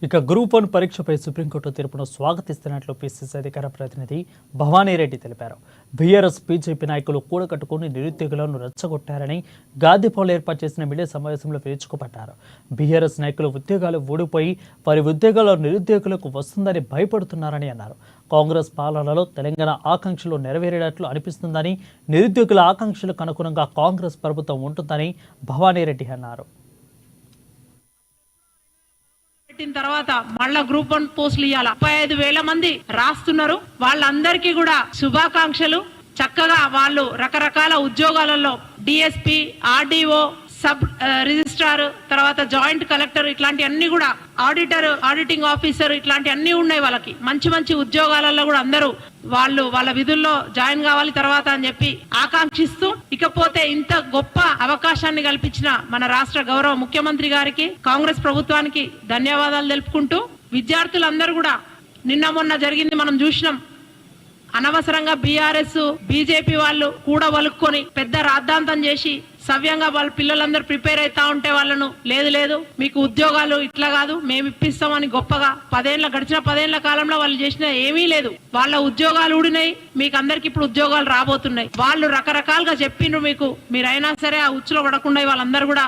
ఇక group 1 పరీక్షపై supreme court తీర్పును స్వాగతిస్తున్నట్లు PCC అధికార ప్రతినిధి భవానీరెడ్డి తెలిపారు. బీఆర్ఎస్ బీజేపీ నాయకులు కూడగట్టుకుని నిరుద్యోగులను రెచ్చగొట్టారని గాంధీభవన్లో ఏర్పాటు చేసిన మీడియా సమావేశంలో విరుచుకుపడ్డారు. బీఆర్ఎస్ నాయకులు ఉద్యోగాలు ఊడిపోయి వారి ఉద్యోగాలు నిరుద్యోగులకు వస్తుందని భయపడుతున్నారని అన్నారు. కాంగ్రెస్ పాలనలో తెలంగాణ ఆకాంక్షలు నెరవేరేటట్లు అనిపిస్తుందని, నిరుద్యోగుల ఆకాంక్షలకు అనుగుణంగా కాంగ్రెస్ ప్రభుత్వం ఉంటుందని భవానీరెడ్డి అన్నారు. తర్వాత మళ్ళా గ్రూప్ 1 పోస్టులు ఇవ్వాల 35,000 మంది రాస్తున్నారు. వాళ్ళందరికీ కూడా శుభాకాంక్షలు. చక్కగా వాళ్ళు రకరకాల ఉద్యోగాలలో డిఎస్పి, ఆర్డీఓ, సబ్ రిజిస్ట్రార్, తర్వాత జాయింట్ కలెక్టర్, ఇట్లాంటి అన్ని కూడా ఆడిటర్, ఆడిటింగ్ ఆఫీసర్, ఇట్లాంటి అన్ని ఉన్నాయి. వాళ్ళకి మంచి మంచి ఉద్యోగాలలో కూడా అందరూ వాళ్ళ విధుల్లో జాయిన్ కావాలి తర్వాత అని చెప్పి ఆకాంక్షిస్తూ, ఇకపోతే ఇంత గొప్ప అవకాశాన్ని కల్పించిన మన రాష్ట్ర గౌరవ ముఖ్యమంత్రి గారికి, కాంగ్రెస్ ప్రభుత్వానికి ధన్యవాదాలు తెలుపుకుంటూ, విద్యార్థులందరూ కూడా నిన్న మొన్న జరిగింది మనం చూసినాం. అనవసరంగా బీఆర్ఎస్ బీజేపీ వాళ్ళు కూడా వలుక్కొని పెద్ద రాద్ధాంతం చేసి సవ్యంగా వాళ్ళ పిల్లలందరూ ప్రిపేర్ అవుతా ఉంటే వాళ్ళను లేదు మీకు ఉద్యోగాలు ఇట్లా కాదు మేము ఇప్పిస్తామని గొప్పగా గడిచిన 10 ఏళ్ల కాలంలో వాళ్ళు చేసిన ఏమీ లేదు. వాళ్ళ ఉద్యోగాలు ఊడినాయి, మీకు అందరికి ఇప్పుడు ఉద్యోగాలు రాబోతున్నాయి. వాళ్ళు రకరకాలుగా చెప్పిండ్రు మీకు, మీరైనా సరే ఆ ఉచ్చులో పడకుండా వాళ్ళందరూ కూడా